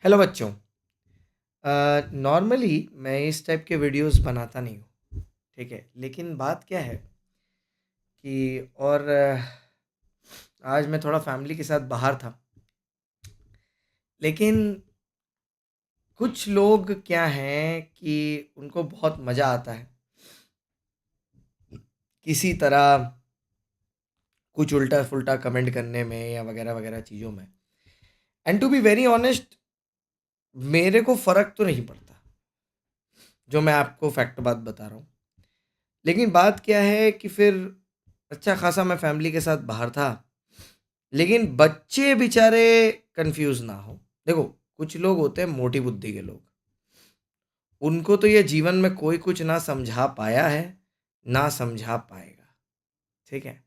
Hello बच्चों। Normally मैं इस टाइप के वीडियोस बनाता नहीं हूँ, ठीक है। लेकिन बात क्या है कि आज मैं थोड़ा फैमिली के साथ बाहर था। लेकिन कुछ लोग क्या हैं कि उनको बहुत मज़ा आता है किसी तरह कुछ उल्टा फुल्टा कमेंट करने में या वगैरह वगैरह चीज़ों में। And to be very honest, मेरे को फ़र्क तो नहीं पड़ता, जो मैं आपको फैक्ट बात बता रहा हूँ। लेकिन बात क्या है कि फिर अच्छा खासा मैं फैमिली के साथ बाहर था, लेकिन बच्चे बेचारे कंफ्यूज ना हो। देखो, कुछ लोग होते हैं मोटी बुद्धि के लोग। उनको तो ये जीवन में कोई कुछ ना समझा पाया है, ना समझा पाएगा, ठीक है।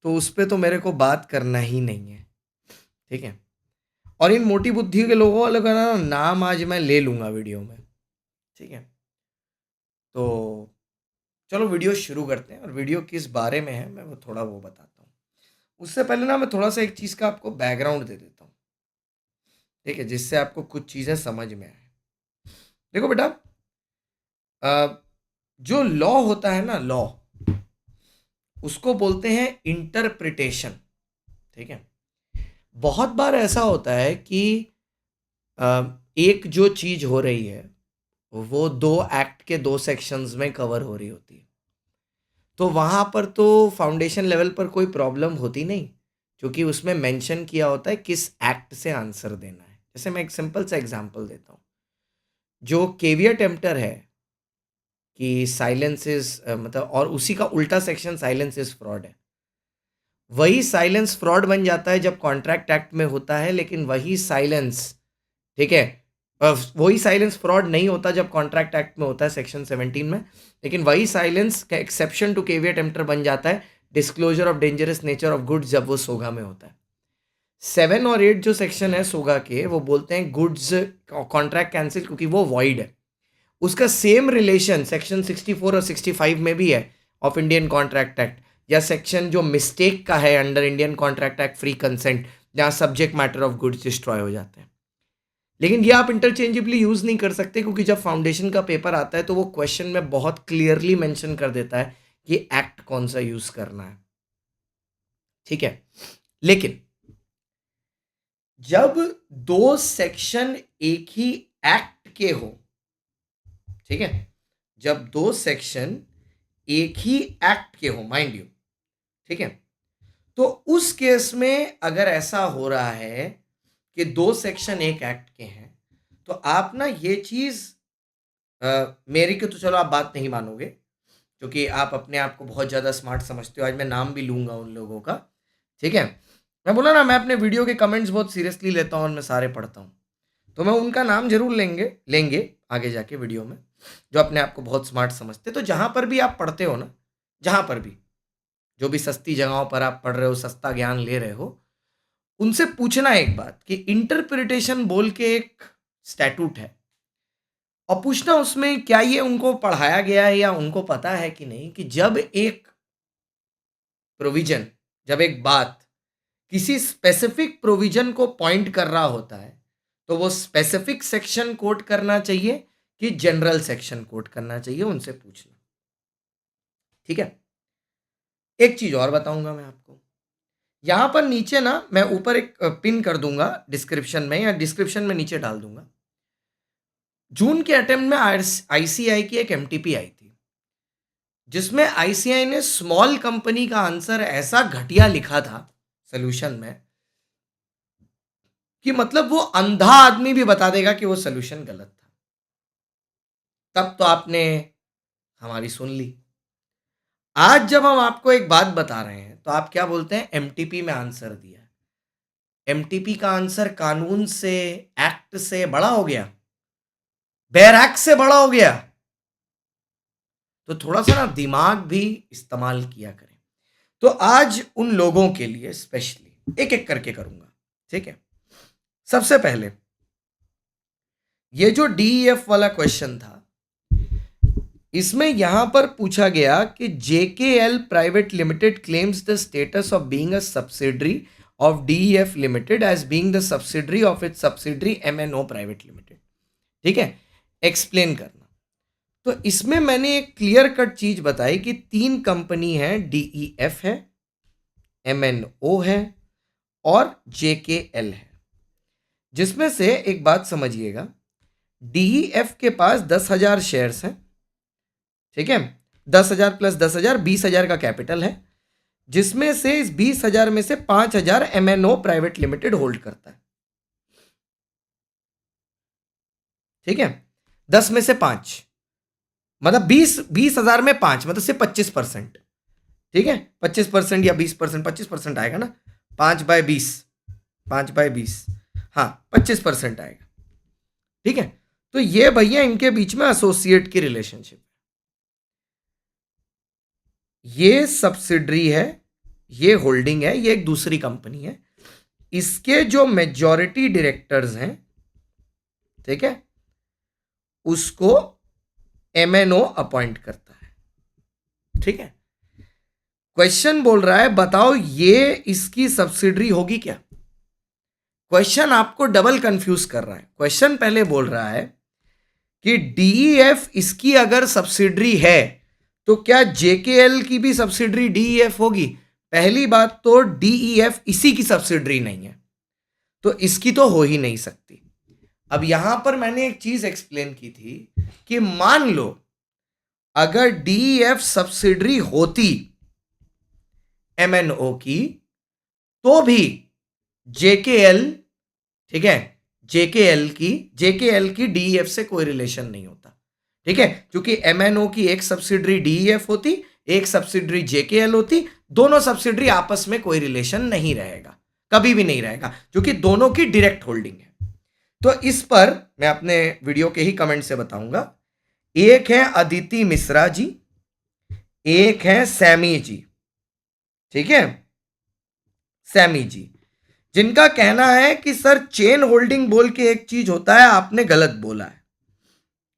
तो उस पे तो मेरे को बात करना ही नहीं है, ठीक है। और इन मोटी बुद्धि के लोगों वालों का ना नाम आज मैं ले लूंगा वीडियो में, ठीक है। तो चलो वीडियो शुरू करते हैं, और वीडियो किस बारे में है मैं वो थोड़ा वो बताता हूँ। उससे पहले ना मैं थोड़ा सा एक चीज़ का आपको बैकग्राउंड दे देता हूँ, ठीक है, जिससे आपको कुछ चीज़ें समझ में आए। देखो बेटा, जो लॉ होता है ना, लॉ, उसको बोलते हैं इंटरप्रिटेशन, ठीक है। बहुत बार ऐसा होता है कि एक जो चीज हो रही है वो दो एक्ट के दो सेक्शंस में कवर हो रही होती है। तो वहां पर तो फाउंडेशन लेवल पर कोई प्रॉब्लम होती नहीं, क्योंकि उसमें मेंशन किया होता है किस एक्ट से आंसर देना है। जैसे मैं एक सिंपल सा एग्जांपल देता हूँ। जो केवियर टेम्पटर है कि साइलेंस इज मतलब, और उसी का उल्टा सेक्शन साइलेंस इज फ्रॉड है। वही साइलेंस फ्रॉड बन जाता है जब कॉन्ट्रैक्ट एक्ट में होता है, लेकिन वही साइलेंस, ठीक है, वही साइलेंस फ्रॉड नहीं होता जब कॉन्ट्रैक्ट एक्ट में होता है सेक्शन 17 में। लेकिन वही साइलेंस का एक्सेप्शन टू केवियर टेम्पटर बन जाता है disclosure of dangerous nature of goods, जब वो सोगा में होता है। 7 और 8 जो सेक्शन है सोगा के, वो बोलते हैं गुड्स कॉन्ट्रैक्ट कैंसिल, क्योंकि वो वॉइड है। उसका सेम रिलेशन सेक्शन 64 और 65 में भी है ऑफ इंडियन कॉन्ट्रैक्ट एक्ट, या सेक्शन जो मिस्टेक का है under Indian contract act free consent, जहां subject matter of goods destroy हो जाते हैं। लेकिन ये आप इंटरचेंजेबली यूज नहीं कर सकते, क्योंकि जब फाउंडेशन का पेपर आता है तो वो क्वेश्चन में बहुत क्लियरली मेंशन कर देता है कि एक्ट कौन सा यूज करना है, ठीक है। लेकिन जब दो सेक्शन एक ही एक्ट के हो, ठीक है, जब दो सेक्शन एक ही एक्ट के हो, माइंड यू, ठीक है, तो उस केस में अगर ऐसा हो रहा है कि दो सेक्शन एक एक्ट के हैं, तो आप ना ये चीज, मेरी की तो चलो आप बात नहीं मानोगे, क्योंकि आप अपने आप को बहुत ज़्यादा स्मार्ट समझते हो। आज मैं नाम भी लूंगा उन लोगों का, ठीक है। मैं बोला ना, मैं अपने वीडियो के कमेंट्स बहुत सीरियसली लेता हूँ और मैं सारे पढ़ता हूँ। तो मैं उनका नाम जरूर लेंगे लेंगे आगे जाके वीडियो में, जो अपने आप को बहुत स्मार्ट समझते। तो जहाँ पर भी आप पढ़ते हो ना, जहाँ पर भी, जो भी सस्ती जगहों पर आप पढ़ रहे हो, सस्ता ज्ञान ले रहे हो, उनसे पूछना एक बात कि इंटरप्रिटेशन बोल के एक स्टैट्यूट है, और पूछना उसमें क्या ये उनको पढ़ाया गया है या उनको पता है कि नहीं, कि जब एक प्रोविजन, जब एक बात किसी स्पेसिफिक प्रोविजन को पॉइंट कर रहा होता है, तो वो स्पेसिफिक सेक्शन कोट करना चाहिए कि जनरल सेक्शन कोट करना चाहिए, उनसे पूछना, ठीक है। एक चीज और बताऊंगा मैं आपको। यहां पर नीचे ना मैं ऊपर एक पिन कर दूंगा डिस्क्रिप्शन में, या डिस्क्रिप्शन में नीचे डाल दूंगा। जून के अटेम्प्ट में आईसीआई की एक एमटीपी आई थी, जिसमें आईसीआई ने स्मॉल कंपनी का आंसर ऐसा घटिया लिखा था सोल्यूशन में, कि मतलब वो अंधा आदमी भी बता देगा कि वो सोल्यूशन गलत था। तब तो आपने हमारी सुन ली। आज जब हम आपको एक बात बता रहे हैं, तो आप क्या बोलते हैं? एमटीपी में आंसर दिया। एमटीपी का आंसर कानून से, एक्ट से बड़ा हो गया, बेयर एक्ट से बड़ा हो गया। तो थोड़ा सा ना दिमाग भी इस्तेमाल किया करें। तो आज उन लोगों के लिए स्पेशली एक एक करके करूंगा, ठीक है। सबसे पहले ये जो डीईएफ वाला क्वेश्चन था, इसमें यहां पर पूछा गया कि JKL private limited claims the status of being a subsidiary of DEF Limited as being the subsidiary of its subsidiary MNO Private Limited. ठीक है, एक्सप्लेन करना। तो इसमें मैंने एक क्लियर कट चीज बताई कि 3 कंपनी है, DEF है, MNO है और JKL है, जिसमें से एक बात समझिएगा, DEF के पास 10,000 शेयर्स हैं, ठीक है, 10,000 प्लस 10,000 20,000 का कैपिटल है, जिसमें से इस 20,000 में से 5,000 MNO प्राइवेट लिमिटेड होल्ड करता है। ठीक है, 10 में से 5 मतलब 20,000 में 5 मतलब से 25%। ठीक है, 25% या 20%, 25% आएगा ना, 5/20, 5/20, हाँ 25% आएगा। ठीक है, तो ये भैया इनके बीच में एसोसिएट की रिलेशनशिप, ये सब्सिडरी है, ये होल्डिंग है, ये एक दूसरी कंपनी है, इसके जो मेजॉरिटी डायरेक्टर्स हैं, ठीक है, उसको MNO अपॉइंट करता है। ठीक है, क्वेश्चन बोल रहा है बताओ ये इसकी सब्सिडरी होगी क्या? क्वेश्चन आपको डबल कंफ्यूज कर रहा है। क्वेश्चन पहले बोल रहा है कि DEF इसकी अगर सब्सिडरी है तो क्या JKL की भी सब्सिडरी DEF होगी? पहली बात तो DEF इसी की सब्सिडरी नहीं है, तो इसकी तो हो ही नहीं सकती। अब यहां पर मैंने एक चीज एक्सप्लेन की थी कि मान लो अगर DEF सब्सिडरी होती MNO की तो भी JKL, ठीक है, JKL की DEF से कोई रिलेशन नहीं होता। ठीक है, क्योंकि MNO की एक सब्सिडरी DEF होती, एक सब्सिडरी JKL होती, दोनों सब्सिडरी आपस में कोई रिलेशन नहीं रहेगा, कभी भी नहीं रहेगा, क्योंकि दोनों की डायरेक्ट होल्डिंग है। तो इस पर मैं अपने वीडियो के ही कमेंट से बताऊंगा। एक है अदिति मिश्रा जी, एक है सैमी जी, ठीक है, सैमी जी, जिनका कहना है कि सर चेन होल्डिंग बोल के एक चीज होता है, आपने गलत बोला है।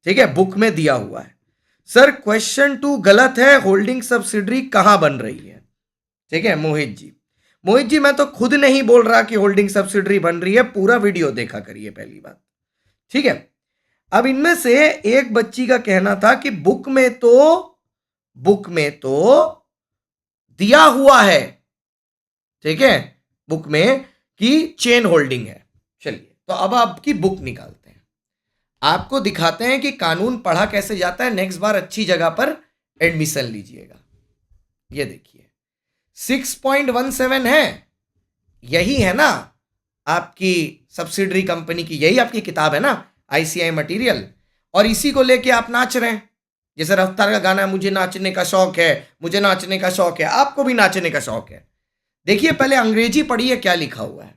ठीक है, बुक में दिया हुआ है। सर क्वेश्चन 2 गलत है, होल्डिंग सब्सिडरी कहां बन रही है? ठीक है, मोहित जी मैं तो खुद नहीं बोल रहा कि होल्डिंग सब्सिडरी बन रही है, पूरा वीडियो देखा करिए पहली बात। ठीक है, अब इनमें से एक बच्ची का कहना था कि बुक में तो दिया हुआ है, ठीक है, बुक में कि चेन होल्डिंग है। चलिए, तो अब आपकी बुक निकालते हैं, आपको दिखाते हैं कि कानून पढ़ा कैसे जाता है। नेक्स्ट बार अच्छी जगह पर एडमिशन लीजिएगा। ये देखिए 6.17 है, यही है ना आपकी सब्सिडरी कंपनी की, यही आपकी किताब है ना, ICI मटेरियल, और इसी को लेके आप नाच रहे हैं। जैसे रफ्तार का गाना है, मुझे नाचने का शौक है, मुझे नाचने का शौक है, आपको भी नाचने का शौक है। देखिए पहले अंग्रेजी पढ़िए क्या लिखा हुआ है।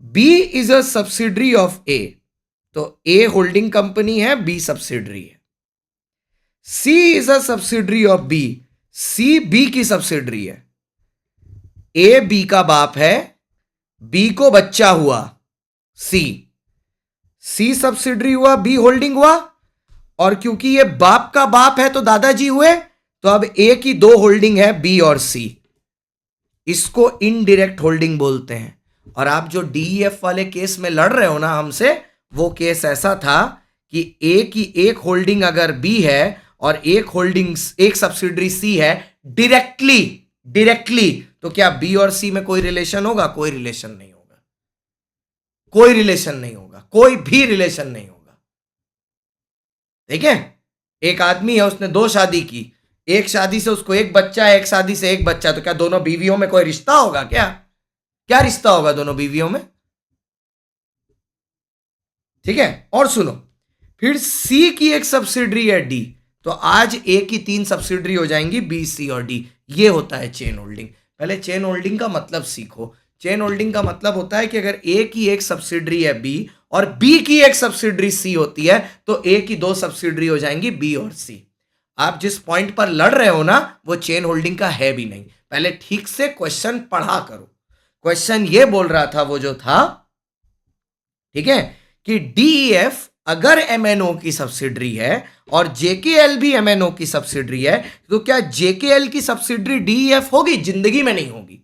B is a subsidiary of A, तो A होल्डिंग कंपनी है, B सब्सिडरी है। C is a subsidiary of B, C B की सब्सिडरी है। A B का बाप है, B को बच्चा हुआ C सब्सिडरी हुआ, B होल्डिंग हुआ, और क्योंकि ये बाप का बाप है तो दादाजी हुए, तो अब A की 2 होल्डिंग है, B और C। इसको इनडायरेक्ट होल्डिंग बोलते हैं। और आप जो DEF वाले केस में लड़ रहे हो ना हमसे, वो केस ऐसा था कि A की एक होल्डिंग अगर B है और एक सब्सिडरी C है डायरेक्टली, तो क्या B और C में कोई रिलेशन होगा? कोई रिलेशन नहीं होगा, कोई रिलेशन नहीं होगा, कोई भी रिलेशन नहीं होगा। ठीक है, एक आदमी है, उसने 2 शादी की, एक शादी से उसको एक बच्चा है, एक शादी से एक बच्चा, तो क्या दोनों बीवियों में कोई रिश्ता होगा? क्या रिश्ता होगा दोनों बीवियों में? ठीक है, और सुनो, फिर C की एक सब्सिडरी है D, तो आज A की 3 सब्सिडरी हो जाएंगी, B C और D। ये होता है चेन होल्डिंग। पहले चेन होल्डिंग का मतलब सीखो। चेन होल्डिंग का मतलब होता है कि अगर A की एक सब्सिडरी है B और B की एक सब्सिडरी C होती है, तो A की 2 सब्सिडरी हो जाएंगी, B और C। आप जिस पॉइंट पर लड़ रहे हो ना, वो चेन होल्डिंग का है भी नहीं। पहले ठीक से क्वेश्चन पढ़ा करो। क्वेश्चन ये बोल रहा था, वो जो था, ठीक है, कि DEF अगर MNO की सब्सिडरी है और JKL भी MNO की सब्सिडरी है, तो क्या JKL की सब्सिडरी DEF होगी? जिंदगी में नहीं होगी,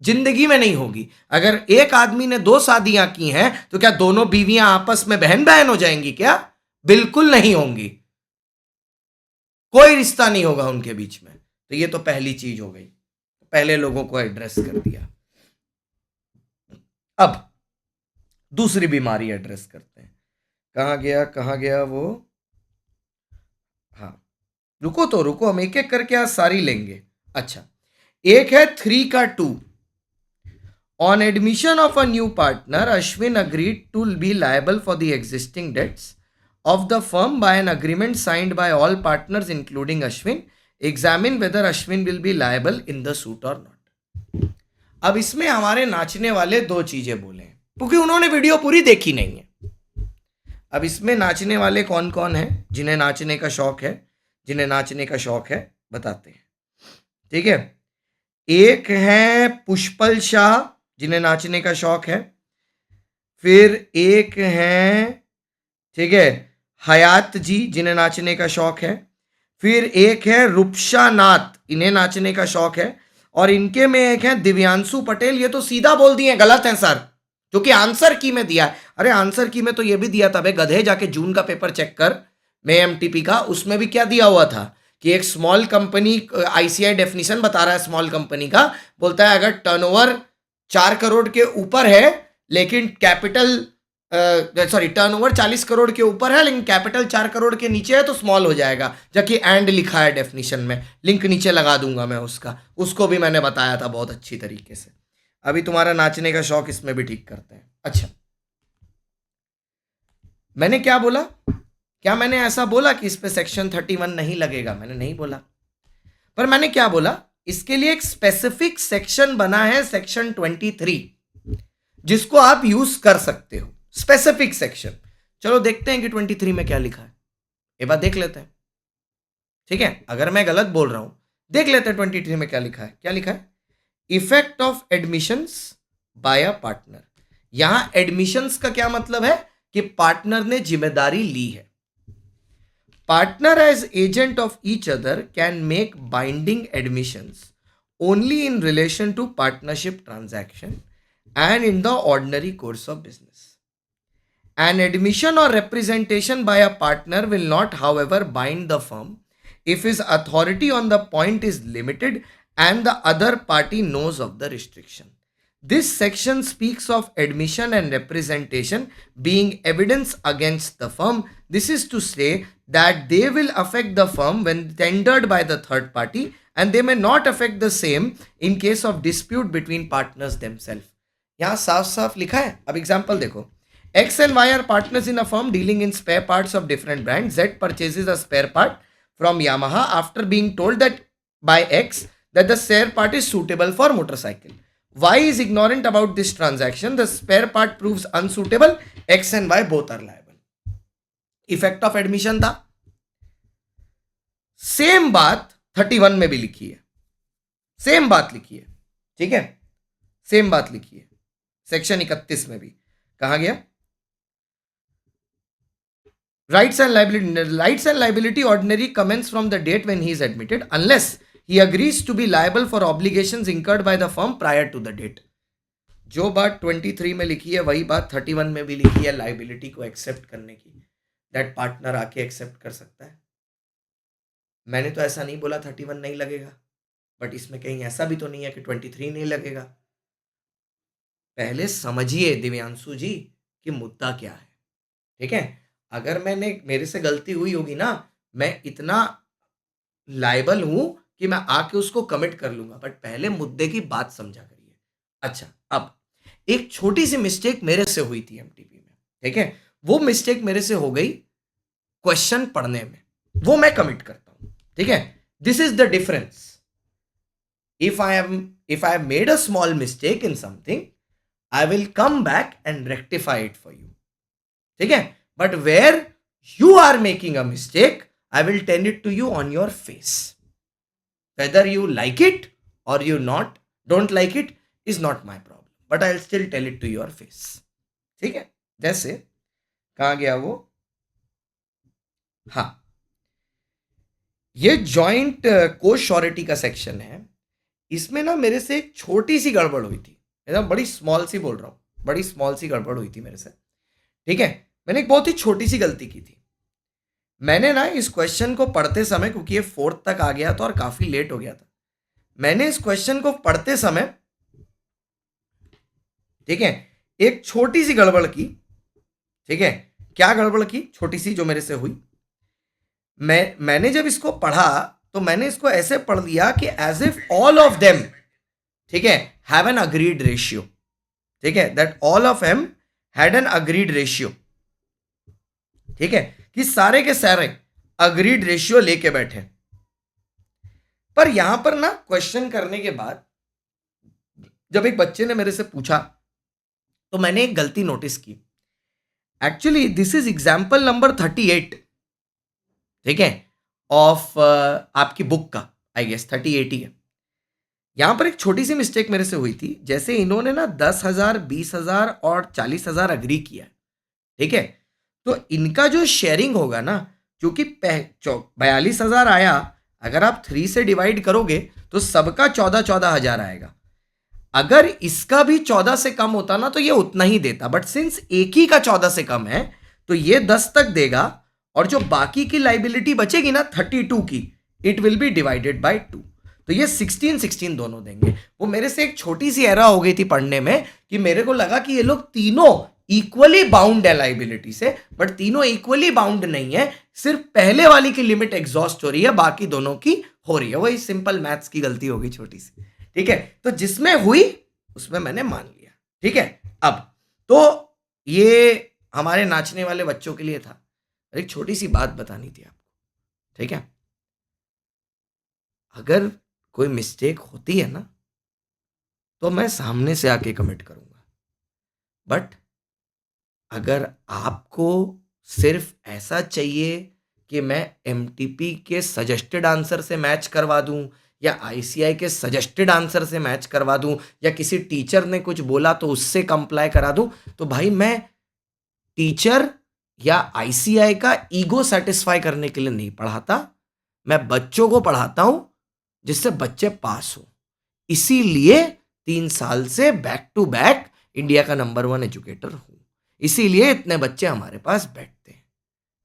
जिंदगी में नहीं होगी। अगर एक आदमी ने 2 शादियां की हैं तो क्या दोनों बीवियां आपस में बहन बहन हो जाएंगी क्या? बिल्कुल नहीं होंगी, कोई रिश्ता नहीं होगा उनके बीच में। तो ये तो पहली चीज हो गई, पहले लोगों को एड्रेस कर दिया। अब दूसरी बीमारी एड्रेस करते हैं। कहां गया वो? हाँ, रुको, हम एक एक करके आज सारी लेंगे। अच्छा, एक है 3 का 2। On admission of a new partner, Ashwin agreed to be liable for the existing debts of the firm by an agreement signed by all partners including Ashwin. Examine whether Ashwin will be liable in the suit or not. अब इसमें हमारे नाचने वाले 2 चीजें बोले हैं, क्योंकि उन्होंने वीडियो पूरी देखी नहीं है। अब इसमें नाचने वाले कौन कौन हैं? जिन्हें नाचने का शौक है, जिन्हें नाचने का शौक है बताते हैं, ठीक है। एक है पुष्पल शाह, जिन्हें नाचने का शौक है। फिर एक है, ठीक है, हयात जी, जिन्हें नाचने का शौक है। फिर एक है रूपशा नाथ, इन्हें नाचने का शौक है। और इनके में एक है दिव्यांशु पटेल। ये तो सीधा बोल दिए गलत है सर, क्योंकि आंसर की में दिया है। अरे आंसर की में तो ये भी दिया था भाई, गधे जाके जून का पेपर चेक कर मैं एमटीपी का, उसमें भी क्या दिया हुआ था कि एक स्मॉल कंपनी, आईसीआई डेफिनेशन बता रहा है स्मॉल कंपनी का, बोलता है अगर टर्नओवर 4 करोड़ के ऊपर है लेकिन कैपिटल टर्नओवर 40 करोड़ के ऊपर है लेकिन कैपिटल 4 करोड़ के नीचे है तो स्मॉल हो जाएगा। जबकि एंड लिखा है डेफिनेशन में, लिंक नीचे लगा दूंगा मैं उसका, उसको भी मैंने बताया था बहुत अच्छी तरीके से। अभी तुम्हारा नाचने का शौक इसमें भी ठीक करते हैं। अच्छा, मैंने क्या बोला? क्या मैंने ऐसा बोला कि इस पे सेक्शन 31 नहीं लगेगा? मैंने नहीं बोला। पर मैंने क्या बोला, इसके लिए एक स्पेसिफिक सेक्शन बना है, सेक्शन 23, जिसको आप यूज कर सकते हो। स्पेसिफिक सेक्शन, चलो देखते हैं कि 23 में क्या लिखा है। एक बार देख लेते हैं, ठीक है। अगर मैं गलत बोल रहा हूं, देख लेते हैं 23 में क्या लिखा है। क्या लिखा है? Effect of admissions by a partner. यहां एडमिशंस का क्या मतलब है कि पार्टनर ने जिम्मेदारी ली है। Partner as agent of each other can make binding admissions only in relation to partnership transaction and in the ordinary course of business. An admission or representation by a partner will not, however, bind the firm if his authority on the point is limited and the other party knows of the restriction. This section speaks of admission and representation being evidence against the firm. This is to say that they will affect the firm when tendered by the third party and they may not affect the same in case of dispute between partners themselves. यहाँ साफ साफ लिखा है। अब example देखो, X and Y are partners in a firm dealing in spare parts of different brands. Z purchases a spare part from Yamaha after being told that by X that the spare part is suitable for motorcycle. Y is ignorant about this transaction. The spare part proves unsuitable. X and Y both are liable. Effect of admission था। Same बात 31 में भी लिखी है, same बात लिखी है, ठीक है, सेम बात लिखी है सेक्शन 31 में भी। कहा गया? Rights and liability ordinary commence from the date when he is admitted unless he agrees to be liable for obligations incurred by the firm prior to the date. जो बात 23 में लिखी है वही बात 31 में भी लिखी है, लाइबिलिटी को एक्सेप्ट करने की। दैट पार्टनर आके एक्सेप्ट कर सकता है। मैंने तो ऐसा नहीं बोला 31 नहीं लगेगा, बट इसमें कहीं ऐसा भी तो नहीं है कि 23 नहीं लगेगा। पहले समझिए दिव्यांशु जी कि मुद्दा क्या है, ठीक है। अगर मेरे से गलती हुई होगी ना, मैं इतना लायबल हूं कि मैं आके उसको कमिट कर लूंगा, बट पहले मुद्दे की बात समझा करिए। अच्छा, अब एक छोटी सी मिस्टेक मेरे से हुई थी एमटीपी में, ठीक है। वो मिस्टेक मेरे से हो गई क्वेश्चन पढ़ने में, वो मैं कमिट करता हूं, ठीक है। This is the difference. If I have made a small mistake in something, I will come back and rectify it for you, ठीक है। But where you are making a mistake, I will tell it to you on your face. Whether you like it or you don't like it is not my problem. But I'll still tell it to your face. ठीक है? जैसे कहाँ गया वो? हाँ, ये joint को surety का सेक्शन है। इसमें ना मेरे से एक छोटी सी गड़बड़ हुई थी, एकदम बड़ी स्मॉल सी बोल रहा हूँ, बड़ी स्मॉल सी गड़बड़ हुई थी मेरे से, ठीक है। मैंने एक बहुत ही छोटी सी गलती की थी। मैंने ना इस क्वेश्चन को पढ़ते समय, क्योंकि ये फोर्थ तक आ गया था और काफी लेट हो गया था, मैंने इस क्वेश्चन को पढ़ते समय, ठीक है, एक छोटी सी गड़बड़ की, ठीक है। क्या गड़बड़ की छोटी सी जो मेरे से हुई, मैंने जब इसको पढ़ा तो मैंने इसको ऐसे पढ़ लिया कि as if all of them, ठीक है, हैव एन अग्रीड रेशियो, ठीक है, that all of em had an agreed ratio, ठीक है, कि सारे के सारे अग्रीड रेशियो लेके बैठे। पर यहां पर ना क्वेश्चन करने के बाद जब एक बच्चे ने मेरे से पूछा तो मैंने एक गलती नोटिस की। Actually this is example number 38, ठीक है, ऑफ आपकी बुक का, आई गेस 38 ही है। यहां पर एक छोटी सी मिस्टेक मेरे से हुई थी। जैसे इन्होंने ना 10,000, 20,000 और 40,000 अग्री किया, ठीक है, तो इनका जो शेयरिंग होगा ना, क्योंकि 42,000 आया, अगर आप 3 से डिवाइड करोगे तो सबका 14,000 आएगा। अगर इसका भी 14 से कम होता ना तो ये उतना ही देता, बट सिंस एक ही का 14 से कम है तो ये 10 तक देगा, और जो बाकी की लाइबिलिटी बचेगी ना 32 की, it will be divided by 2, तो ये 16 दोनों देंगे। वो मेरे से एक छोटी सी एरर हो गई थी पढ़ने में, कि मेरे को लगा कि ये लोग तीनों इक्वली बाउंड है लाइबिलिटी से, बट तीनों इक्वली बाउंड नहीं है, सिर्फ पहले वाली की लिमिट एग्जॉस्ट हो रही है, बाकी दोनों की हो रही है। वही सिंपल मैथ्स की गलती हो गई छोटी सी, ठीक है। तो जिसमें हुई उसमें मैंने मान लिया, ठीक है। अब तो ये हमारे नाचने वाले बच्चों के लिए था। एक छोटी सी बात बतानी थी आपको, ठीक है। अगर कोई मिस्टेक होती है ना तो मैं सामने से आके कमिट करूंगा, बट अगर आपको सिर्फ ऐसा चाहिए कि मैं एमटीपी के सजेस्टेड आंसर से मैच करवा दूं, या आईसीआई के सजेस्टेड आंसर से मैच करवा दूं, या किसी टीचर ने कुछ बोला तो उससे कंप्लाई करा दूं, तो भाई मैं टीचर या आईसीआई का ईगो सेटिस्फाई करने के लिए नहीं पढ़ाता, मैं बच्चों को पढ़ाता हूं जिससे बच्चे पास हो। इसीलिए 3 साल से बैक टू बैक इंडिया का नंबर 1 एजुकेटर हूं, इसीलिए इतने बच्चे हमारे पास बैठते हैं,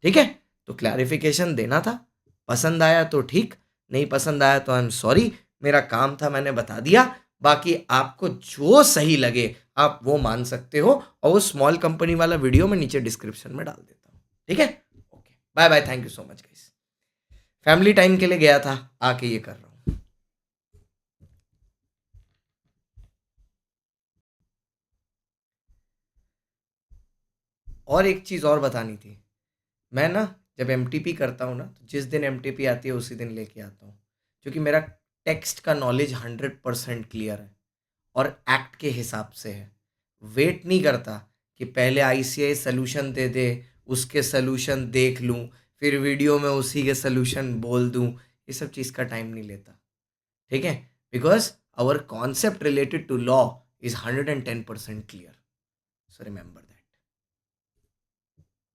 ठीक है। तो क्लैरिफिकेशन देना था। पसंद आया तो ठीक, नहीं पसंद आया तो आई एम सॉरी, मेरा काम था, मैंने बता दिया। बाकी आपको जो सही लगे आप वो मान सकते हो, और वो स्मॉल कंपनी वाला वीडियो मैं नीचे डिस्क्रिप्शन में डाल देता हूँ, ठीक है। Okay, bye bye, thank you so much guys. Family time के लिए गया था, आके ये कर रहा हूँ। और एक चीज़ और बतानी थी। मैं ना जब एमटीपी करता हूँ ना, तो जिस दिन एमटीपी आती है उसी दिन लेके आता हूँ, क्योंकि मेरा टेक्स्ट का नॉलेज 100% क्लियर है और एक्ट के हिसाब से है। वेट नहीं करता कि पहले आईसीआई सोल्यूशन दे दे, उसके सोल्यूशन देख लूँ, फिर वीडियो में उसी के सोल्यूशन बोल दूँ, ये सब चीज़ का टाइम नहीं लेता, ठीक है। Because our concept related to law is 110% clear, so remember.